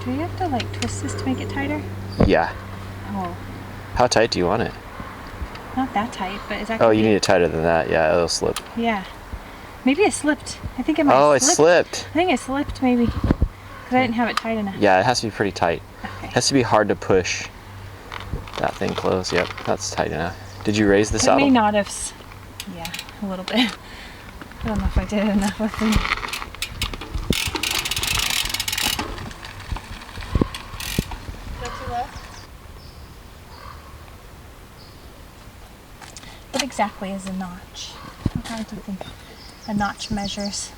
Do you have to like twist this to make it tighter? Yeah. Oh. How tight do you want it? Not that tight, but is that? Oh, you need it tighter than that. Yeah, it'll slip. Yeah. Maybe it slipped. I think it might have Oh, it slipped. slipped. I think it slipped maybe. Because I didn't have it tight enough. Yeah, it has to be pretty tight. Okay. It has to be hard to push that thing close. Yep, that's tight enough. Did you raise the saddle? It may not have. Yeah, a little bit. I don't know if I did enough with it. What exactly is a notch? I'm trying to think. A notch measures.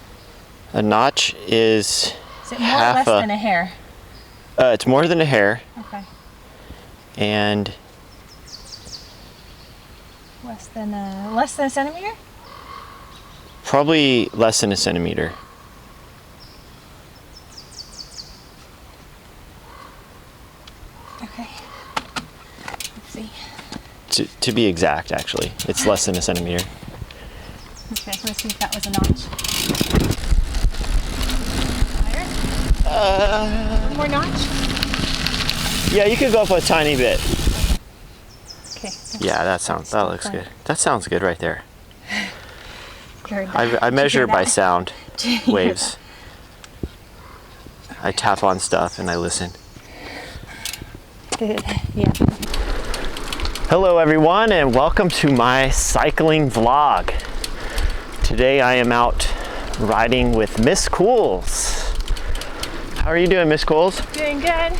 A notch is it more or less than a hair? It's more than a hair. Okay. And less than a centimeter? Probably less than a centimeter. Okay. Let's see. To be exact, actually, it's less than a centimeter. Okay, let's see if that was a notch. Higher? One more notch? Yeah, you could go up a tiny bit. Okay. Yeah, that looks good. That sounds good right there. That. I measure by sound waves. I tap on stuff and I listen. Good. Yeah. Hello everyone and welcome to my cycling vlog. Today I am out riding with Miss Cools. How are you doing, Miss Cools? Doing good.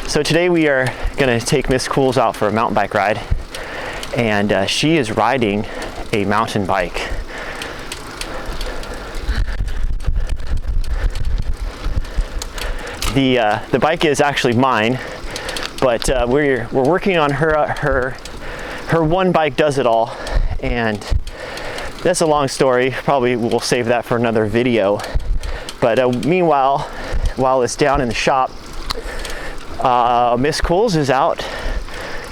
So today we are gonna take Miss Cools out for a mountain bike ride, and she is riding a mountain bike. The bike is actually mine, but we're working on her one bike does it all, and that's a long story. Probably we'll save that for another video. But meanwhile, while it's down in the shop, Miss Cools is out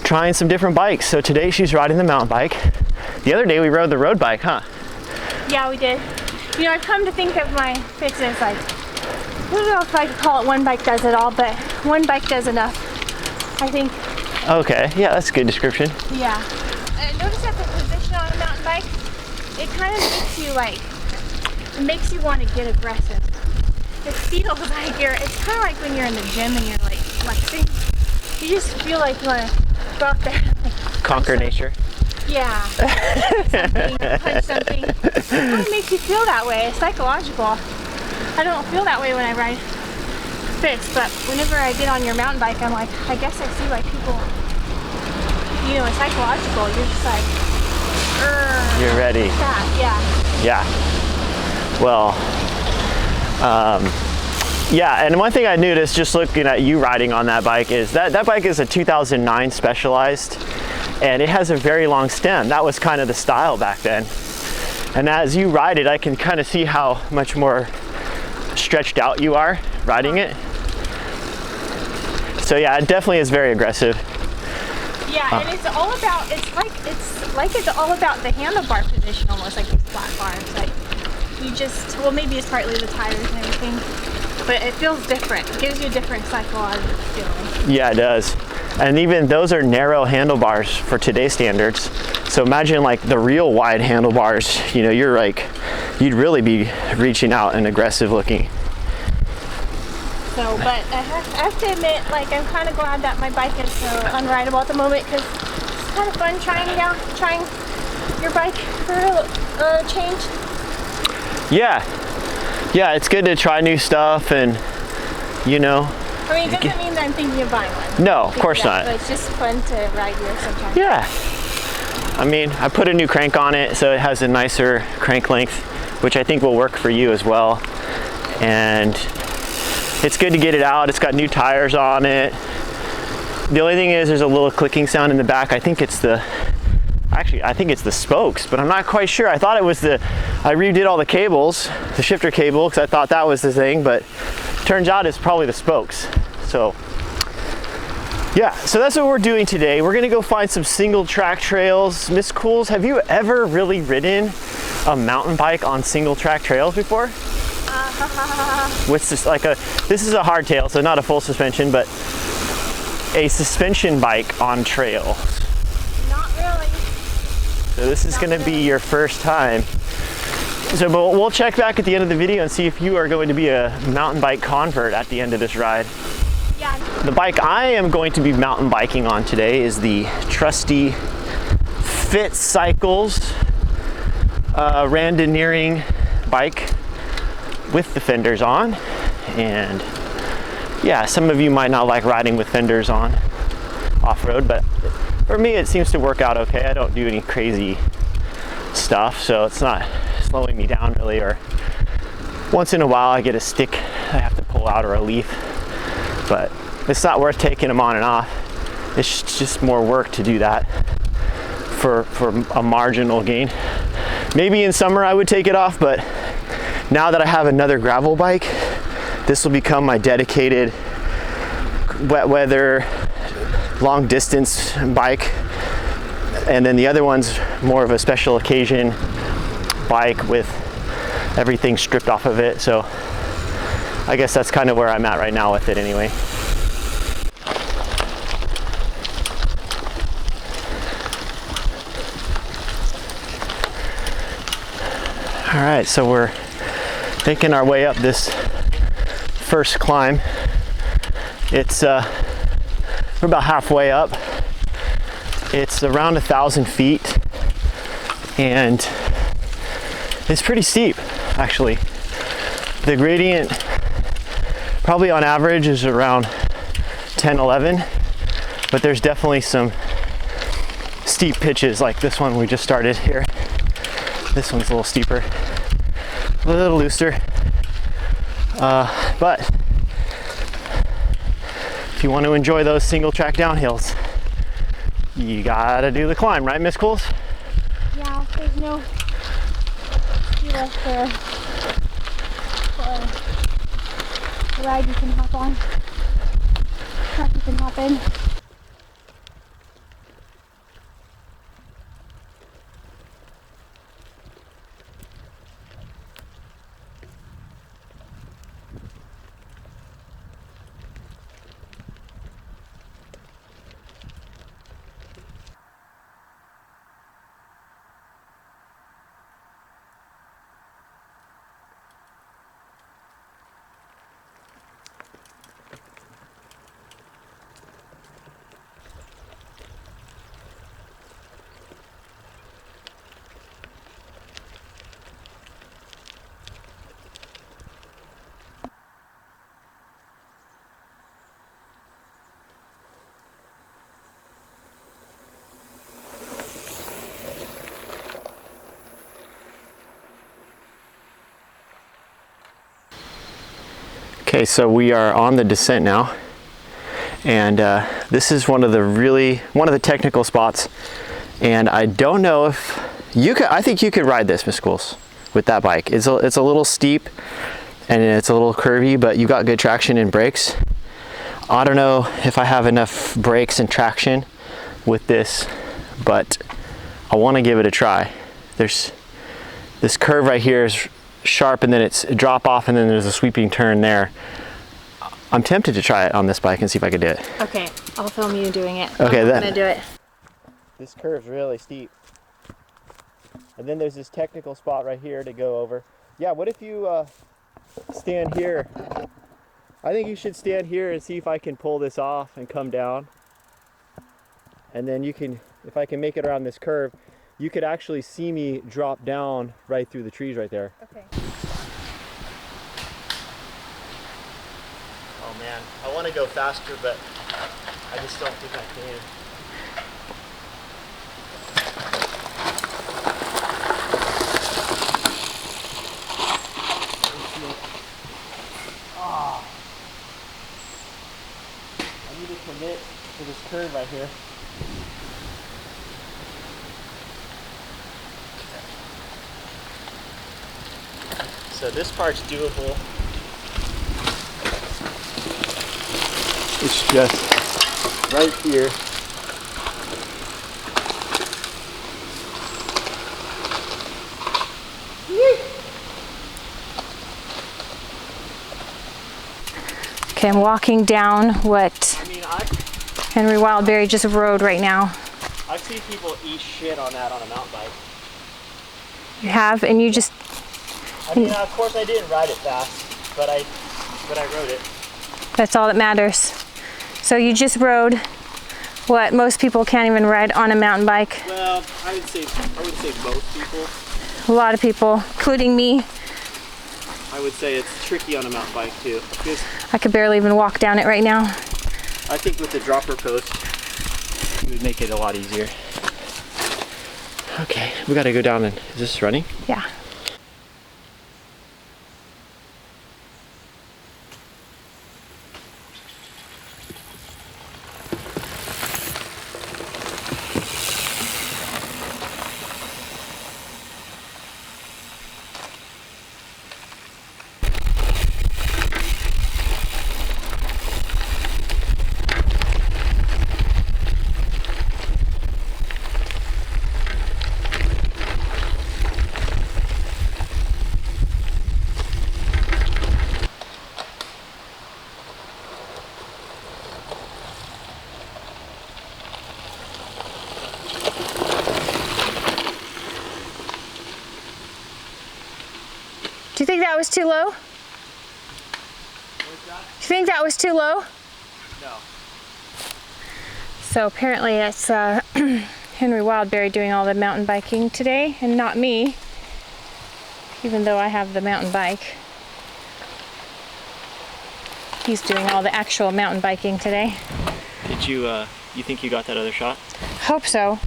trying some different bikes. So today she's riding the mountain bike. The other day we rode the road bike, huh? Yeah, we did. You know, I've come to think of my fixes like, I don't know if I could call it one bike does it all, but one bike does enough, I think. Okay, yeah, that's a good description. Yeah. Notice that the position on a mountain bike, it kind of makes you like, it makes you want to get aggressive. It feels like it's kind of like when you're in the gym and you're like flexing. You just feel like you want to go out there and like, Conquer nature. Yeah. Punch something. It kind of makes you feel that way. It's psychological. I don't feel that way when I ride fixed, but whenever I get on your mountain bike, I'm like, I guess I see why people, you know, it's psychological. You're just like, you're ready. Yeah. Yeah. Well, yeah, and one thing I noticed just looking at you riding on that bike is that bike is a 2009 Specialized, and it has a very long stem. That was kind of the style back then. And as you ride it, I can kind of see how much more stretched out you are riding it. So yeah, it definitely is very aggressive. Yeah, and it's all about, it's all about the handlebar position, almost like these flat bars. Like you just, well, maybe it's partly the tires and everything, but it feels different. It gives you a different psychological feeling. Yeah, it does. And even those are narrow handlebars for today's standards. So imagine like the real wide handlebars, you know, you'd really be reaching out and aggressive looking. So, but I have to admit, like, I'm kind of glad that my bike is so unrideable at the moment, because it's kind of fun trying your bike for a change. Yeah, it's good to try new stuff, and you know. I mean, it doesn't mean that I'm thinking of buying one. No, of course not. But it's just fun to ride yours sometimes. Yeah. I mean, I put a new crank on it, so it has a nicer crank length, which I think will work for you as well. And it's good to get it out. It's got new tires on it. The only thing is there's a little clicking sound in the back. I think it's the spokes, but I'm not quite sure. I thought it was I redid all the cables, the shifter cable, because I thought that was the thing, but turns out it's probably the spokes. So yeah, so that's what we're doing today. We're gonna go find some single track trails. Miss Cools, have you ever really ridden a mountain bike on single track trails before? with this, this is a hardtail, so not a full suspension, but a suspension bike on trails. Not really. So this is going to be your first time. So but we'll check back at the end of the video and see if you are going to be a mountain bike convert at the end of this ride. Yeah. The bike I am going to be mountain biking on today is the trusty Fit Cycles Randoneering bike with the fenders on. And yeah, some of you might not like riding with fenders on off-road, but for me it seems to work out okay. I don't do any crazy stuff, so it's not slowing me down really, or once in a while I get a stick I have to pull out or a leaf, but it's not worth taking them on and off. It's just more work to do that for a marginal gain. Maybe in summer I would take it off, but now that I have another gravel bike, this will become my dedicated wet weather, long distance bike. And then the other one's more of a special occasion bike with everything stripped off of it. So I guess that's kind of where I'm at right now with it anyway. All right, so we're making our way up this first climb. It's we're about halfway up. It's around 1,000 feet and it's pretty steep actually. The gradient probably on average is around 10, 11, but there's definitely some steep pitches like this one we just started here. This one's a little steeper, a little looser, but if you want to enjoy those single track downhills, you gotta do the climb, right, Miss Cools? Yeah, there's no ski lift there for a ride you can hop on, truck you can hop in. Okay, so we are on the descent now, and this is one of the technical spots, and I don't know if you could. I think you could ride this, Miss Schools, with that bike. It's a little steep and it's a little curvy, but you got good traction and brakes. I don't know if I have enough brakes and traction with this, but I want to give it a try. There's this curve right here is sharp, and then it's a drop off, and then there's a sweeping turn there. I'm tempted to try it on this bike and see if I could do it. Okay, I'll film you doing it. Okay, I'm gonna do it. This curve's really steep. And then there's this technical spot right here to go over. Yeah, what if you stand here? I think you should stand here and see if I can pull this off and come down. And then you can, if I can make it around this curve, you could actually see me drop down right through the trees right there. Okay. Oh man, I want to go faster, but I just don't think I can. Oh. I need to commit to this curve right here. So this part's doable. It's just right here. Okay, I'm walking down what I mean, Henry Wildberry just rode right now. I've seen people eat shit on that on a mountain bike. You have, and you just, I mean, of course I didn't ride it fast, but I rode it. that's all that matters. So you just rode what most people can't even ride on a mountain bike. Well, I would say most people. A lot of people, including me. I would say it's tricky on a mountain bike too. Because I could barely even walk down it right now. I think with the dropper post, it would make it a lot easier. Okay, we gotta go down and, is this running? Yeah. Do you think that was too low? Do you think that was too low? No. So apparently it's Henry Wildberry doing all the mountain biking today and not me, even though I have the mountain bike. He's doing all the actual mountain biking today. Did you think you got that other shot? Hope so.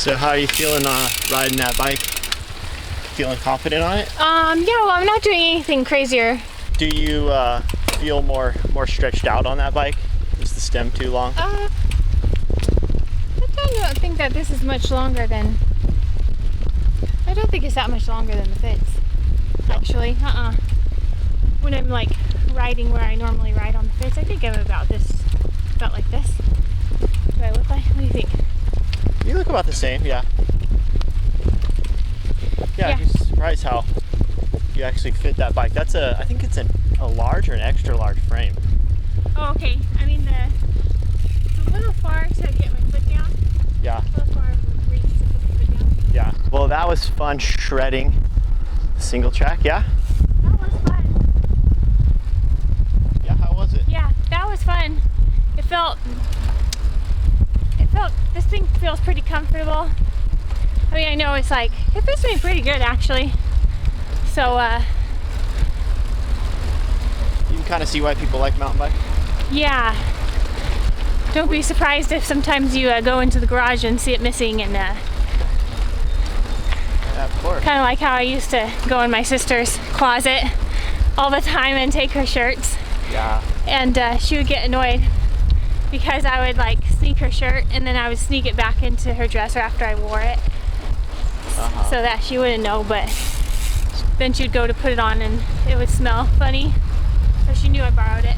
So how are you feeling riding that bike? Feeling confident on it? Yeah, well, I'm not doing anything crazier. Do you feel more stretched out on that bike? Is the stem too long? I don't think that this is much longer than, I don't think it's that much longer than the Fitz, actually. When I'm like riding where I normally ride on the Fitz, I think I'm about like this. Do I look like, what do you think? You look about the same, yeah. Yeah, Yeah. I'm just surprised how you actually fit that bike. That's I think it's a large or an extra large frame. Oh, okay. I mean, it's a little far to get my foot down. Yeah, A little far for reach to put my foot down. yeah. Well, that was fun shredding single track, yeah? That was fun. Yeah, how was it? Yeah, that was fun. This thing feels pretty comfortable. I mean, I know it's like, it fits me pretty good actually. So, You can kind of see why people like mountain bike. yeah. Don't be surprised if sometimes you go into the garage and see it missing, and Yeah, of course. kind of like how I used to go in my sister's closet all the time and take her shirts. Yeah. And she would get annoyed because I would like sneak her shirt and then I would sneak it back into her dresser after I wore it, so that she wouldn't know, but then she'd go to put it on and it would smell funny, so she knew I borrowed it.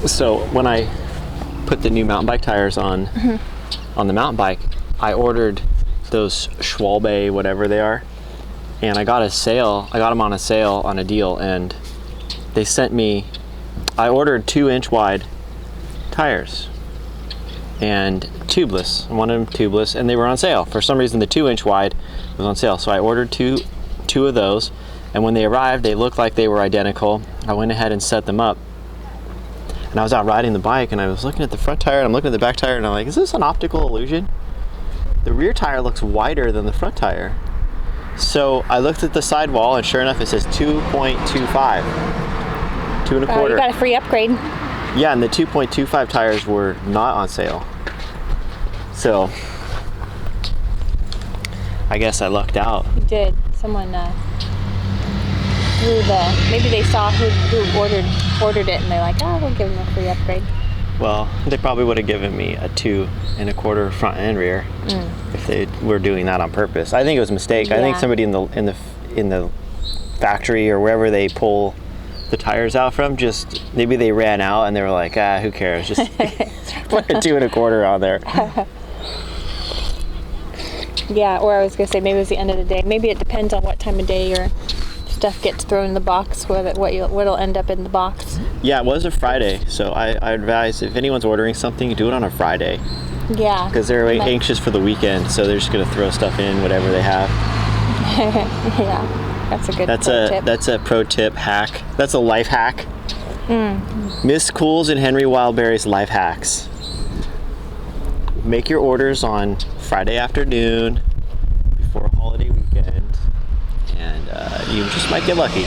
So when I put the new mountain bike tires on on the mountain bike, I ordered those Schwalbe, whatever they are, and I got them on a sale on a deal, and they sent me, I ordered 2-inch wide tires and tubeless, one of them tubeless, and they were on sale. For some reason the 2-inch wide was on sale, so I ordered two of those, and when they arrived they looked like they were identical. I went ahead and set them up, and I was out riding the bike and I was looking at the front tire and I'm looking at the back tire and I'm like, is this an optical illusion? the rear tire looks wider than the front tire. So I looked at the sidewall, and sure enough, it says 2.25. 2.25. You got a free upgrade. Yeah, and the 2.25 tires were not on sale. So I guess I lucked out. You did. Someone maybe they saw who ordered it, and they're like, oh, we'll give them a free upgrade. Well, they probably would have given me a 2.25 front and rear if they were doing that on purpose. I think it was a mistake. Yeah. I think somebody in the factory or wherever they pull the tires out from, just maybe they ran out and they were like, who cares? Just put a 2.25 on there. Yeah, or I was gonna say maybe it was the end of the day. Maybe it depends on what time of day your stuff gets thrown in the box, what'll end up in the box. Yeah, it was a Friday, so I advise if anyone's ordering something, do it on a Friday. Yeah. Because they're anxious for the weekend, so they're just gonna throw stuff in, whatever they have. Yeah, that's a good tip. That's a pro tip hack. That's a life hack. Miss Cools and Henry Wildberry's life hacks. Make your orders on Friday afternoon before a holiday weekend, and you just might get lucky.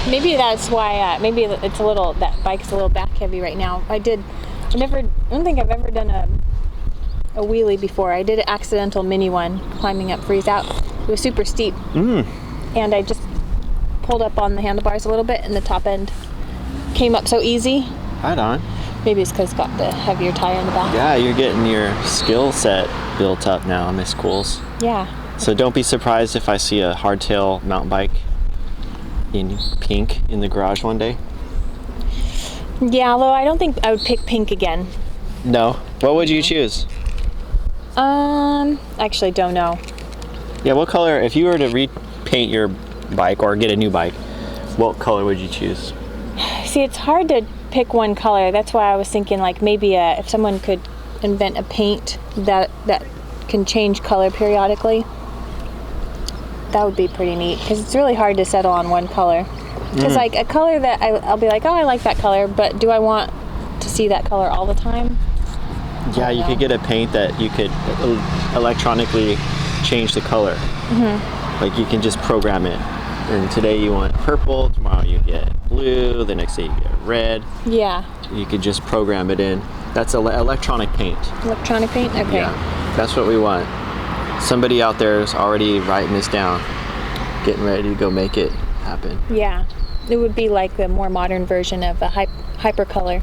Maybe that's why. Maybe it's that bike's a little back heavy right now. I don't think I've ever done a wheelie before. I did an accidental mini one climbing up Freeze Out. It was super steep, and I just pulled up on the handlebars a little bit, and the top end came up so easy. Right on. Maybe it's because it's got the heavier tire in the back. Yeah, you're getting your skill set built up now, Miss Cools. Yeah. So don't be surprised if I see a hardtail mountain bike in pink in the garage one day. Yeah, although I don't think I would pick pink again. No. What would you choose? Actually don't know. Yeah, what color, if you were to repaint your bike or get a new bike, what color would you choose? See, it's hard to pick one color. That's why I was thinking like maybe if someone could invent a paint that can change color periodically, that would be pretty neat, because it's really hard to settle on one color. Because like a color that I'll be like, oh, I like that color, but do I want to see that color all the time? Yeah, you could get a paint that you could electronically change the color. Like you can just program it. And today you want purple, tomorrow you get blue, the next day you get red. Yeah. You could just program it in. That's electronic paint. Electronic paint? Okay. Yeah, that's what we want. Somebody out there is already writing this down, getting ready to go make it happen. Yeah. It would be like the more modern version of the hypercolor.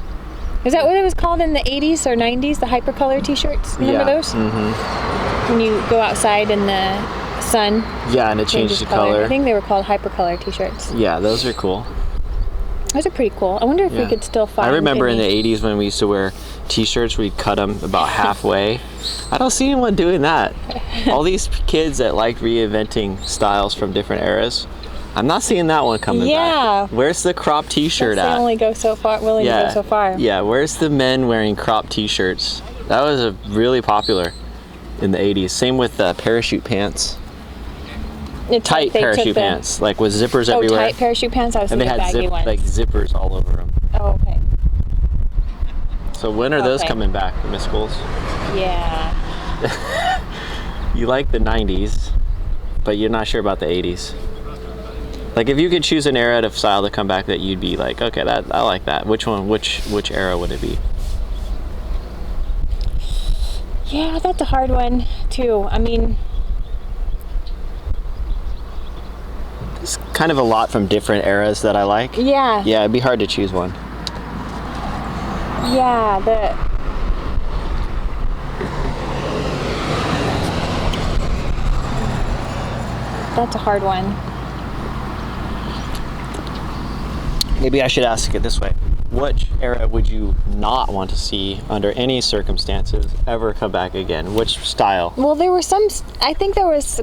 Is that what it was called in the 80s or 90s, the hypercolor t-shirts? Remember those? Mm-hmm. When you go outside in the sun. Yeah, and it changes the color. I think they were called hypercolor t-shirts. Yeah, those are cool. Those are pretty cool. I wonder if we could still find. I remember in the 80s when we used to wear t-shirts, we'd cut them about halfway. I don't see anyone doing that. All these kids that like reinventing styles from different eras, I'm not seeing that one coming back. Where's the crop t-shirt at? They only go so far, willing to go so far. Yeah, where's the men wearing crop t-shirts? That was really popular in the 80s. Same with parachute pants. Tight parachute pants, like with zippers everywhere. Oh, tight parachute pants? I was thinking baggy ones. Like zippers all over them. Oh, okay. So when are those coming back, Miss Cools? Yeah. You like the 90s, but you're not sure about the 80s. Like if you could choose an era of style to come back that you'd be like, okay, I like that. Which one? Which era would it be? Yeah, that's a hard one too. I mean, it's kind of a lot from different eras that I like. Yeah. Yeah, it'd be hard to choose one. Yeah, that's a hard one. Maybe I should ask it this way. Which era would you not want to see under any circumstances ever come back again? Which style? Well, there were I think there was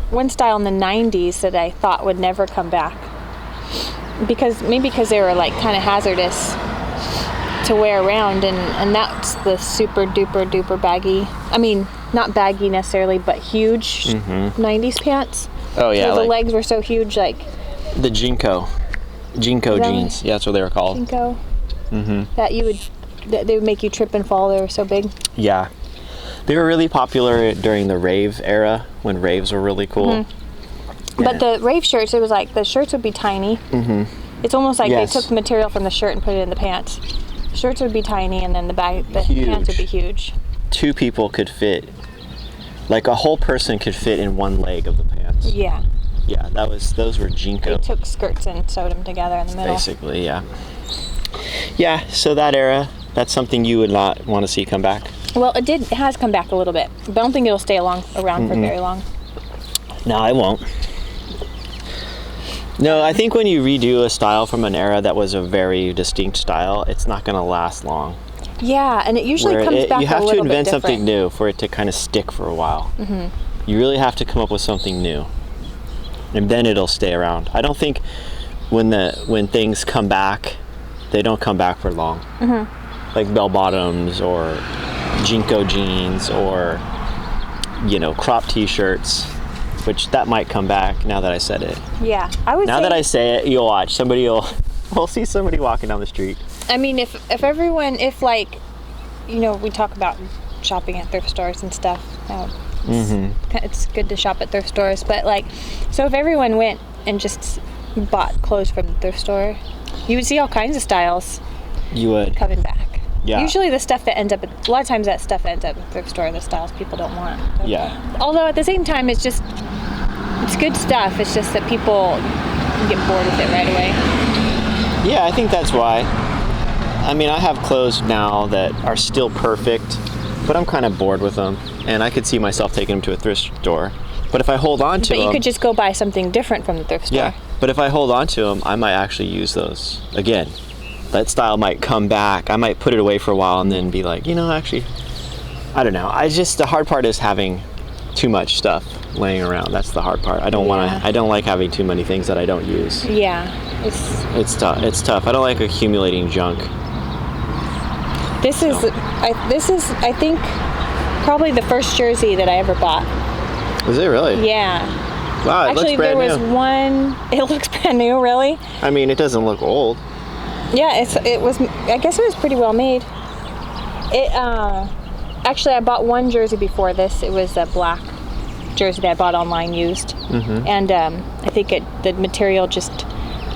one style in the 90s that I thought would never come back. Because they were like kind of hazardous to wear around, and that's the super duper baggy. I mean, not baggy necessarily, but huge 90s pants. Oh yeah. So the legs were so huge, like the Jinko jeans. Yeah, that's what they were called. Jinko. That they would make you trip and fall. They were so big. Yeah. They were really popular during the rave era, when raves were really cool. But the rave shirts, it was like the shirts would be tiny. It's almost like they took the material from the shirt and put it in the pants. Shirts would be tiny, and then the pants would be huge. 2 people could fit, like a whole person could fit in one leg of the pants. Yeah. Yeah, those were Jinko. They took skirts and sewed them together in the middle. Basically, yeah. Yeah, so that era, that's something you would not want to see come back. Well, it has come back a little bit, but I don't think it'll stay around for very long. No, I won't. No, I think when you redo a style from an era that was a very distinct style, it's not going to last long. Yeah, and it usually comes back a little bit different. You have to invent something new for it to kind of stick for a while. You really have to come up with something new, and then it'll stay around. I don't think when things come back, they don't come back for long. Like bell bottoms or Jinko jeans or crop t-shirts, which that might come back now that I said it. Yeah, I would. Now that I say it, you'll watch. We'll see somebody walking down the street. I mean, if we talk about shopping at thrift stores and stuff. It's good to shop at thrift stores, but so if everyone went and just bought clothes from the thrift store, you would see all kinds of styles. You would. Coming back. Yeah. Usually the stuff that ends up, a lot of times that stuff ends up in the thrift store, the styles people don't want. Yeah. Although at the same time, it's good stuff. It's just that people get bored with it right away. Yeah, I think that's why. I mean, I have clothes now that are still perfect, but I'm kind of bored with them, and I could see myself taking them to a thrift store. But if I hold on to them... But you could just go buy something different from the thrift store. Yeah, but if I hold on to them, I might actually use those again. That style might come back. I might put it away for a while and then be like, actually, I don't know. The hard part is having too much stuff laying around. That's the hard part. I don't like having too many things that I don't use. Yeah. It's tough. It's tough. I don't like accumulating junk. This is, I think, probably the first jersey that I ever bought. Was it really? Yeah. Wow, it Actually, looks brand new. there was one. It looks brand new, really. I mean, it doesn't look old. Yeah, it was. I guess it was pretty well made. Actually, I bought one jersey before this. It was a black jersey that I bought online used, and I think the material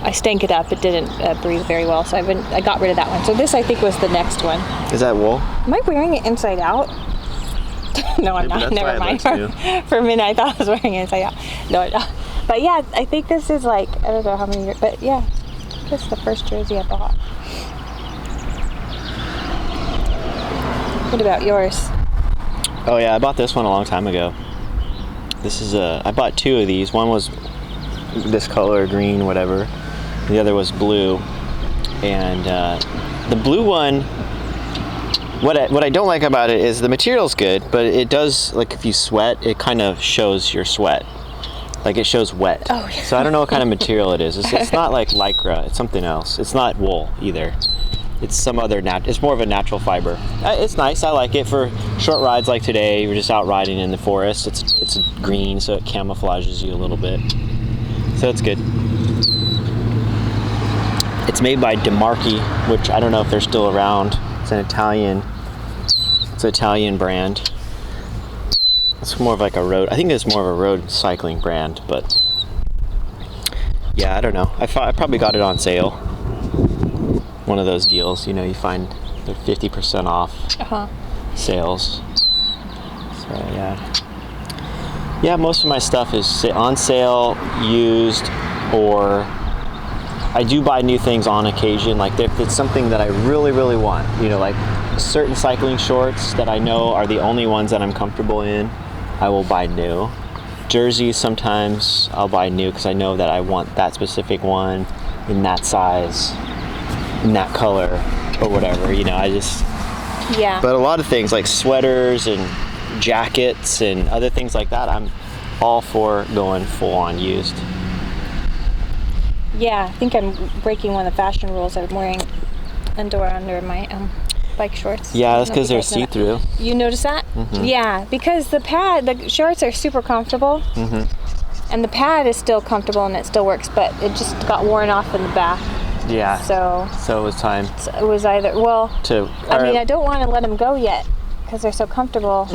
I stank it up. It didn't breathe very well, so I got rid of that one. So this, I think, was the next one. Is that wool? Am I wearing it inside out? No, I'm not. Never mind. For a minute, I thought I was wearing it inside out. No, I'm not. But yeah, I think this is I don't know how many years, but yeah. This is the first jersey I bought. What about yours? Oh yeah, I bought this one a long time ago. I bought 2 of these. One was this color, green, whatever. The other was blue. And the blue one, what I don't like about it is the material's good, but it does, if you sweat, it kind of shows your sweat. It shows wet. Oh, yeah. So I don't know what kind of material it is. It's not like Lycra. It's something else. It's not wool either. It's some other it's more of a natural fiber. It's nice. I like it for short rides like today. We're just out riding in the forest. It's green, so it camouflages you a little bit. So it's good. It's made by DeMarchi, which I don't know if they're still around. It's an Italian brand. It's more of a road. I think it's more of a road cycling brand, but yeah, I don't know. I probably got it on sale. One of those deals, you find they're 50% off sales. So yeah, most of my stuff is on sale, used, or I do buy new things on occasion. If it's something that I really, really want, certain cycling shorts that I know are the only ones that I'm comfortable in, I will buy new. Jerseys, sometimes I'll buy new because I know that I want that specific one in that size, in that color, or whatever. Yeah. But a lot of things like sweaters and jackets and other things like that, I'm all for going full on used. Yeah, I think I'm breaking one of the fashion rules. I'm wearing underwear under my bike shorts. Yeah, that's because they're see-through. You notice that? Yeah, because the shorts are super comfortable, and the pad is still comfortable and it still works, but it just got worn off in the back. Yeah. So it was time. It was either I don't want to let them go yet, because they're so comfortable.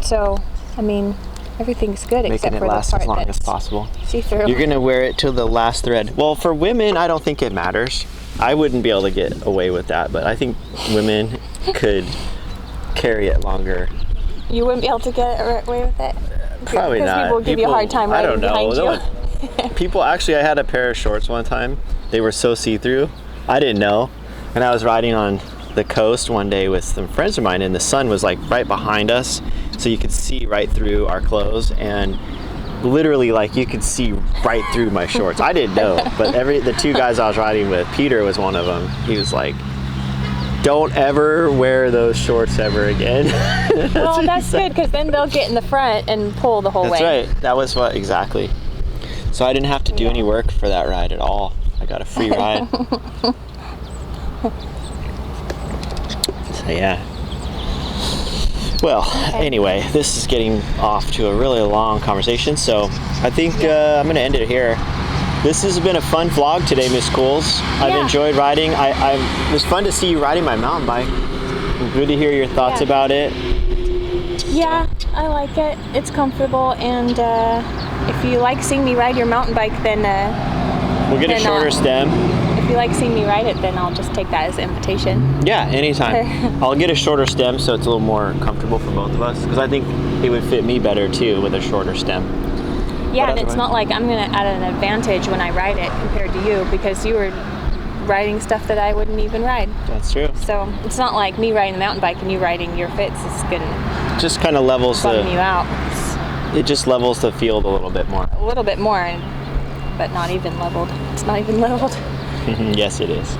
So, I mean, everything's good Making except it for the last part as long as that's possible. see-through. You're gonna wear it till the last thread. Well, for women, I don't think it matters. I wouldn't be able to get away with that, but I think women could carry it longer. You wouldn't be able to get away with it? Probably not. Because people give you a hard time riding behind you. People, actually, I had a pair of shorts one time. They were so see-through. I didn't know. And I was riding on the coast one day with some friends of mine, and the sun was like right behind us, so you could see right through our clothes, and literally like you could see right through my shorts. I didn't know, but the two guys I was riding with, Peter was one of them. He was like, don't ever wear those shorts ever again. Well, that's good, because then they'll get in the front and pull the whole way. That's right. That was what, exactly. So I didn't have to do any work for that ride at all. I got a free ride. So yeah. Well, anyway, this is getting off to a really long conversation, so I think I'm going to end it here. This has been a fun vlog today, Miss Cools. I've enjoyed riding. It was fun to see you riding my mountain bike. Good to hear your thoughts about it. Yeah, I like it. It's comfortable, and if you like seeing me ride your mountain bike, then we'll get a shorter stem. If you like seeing me ride it, then I'll just take that as an invitation. Yeah, anytime. I'll get a shorter stem so it's a little more comfortable for both of us, because I think it would fit me better too with a shorter stem. Yeah, and it's not like I'm going to add an advantage when I ride it compared to you, because you were riding stuff that I wouldn't even ride. That's true. So it's not like me riding the mountain bike and you riding your fits is going to just kind of levels bum you out. It just levels the field a little bit more. A little bit more, but not even leveled. It's not even leveled. Yes, it is.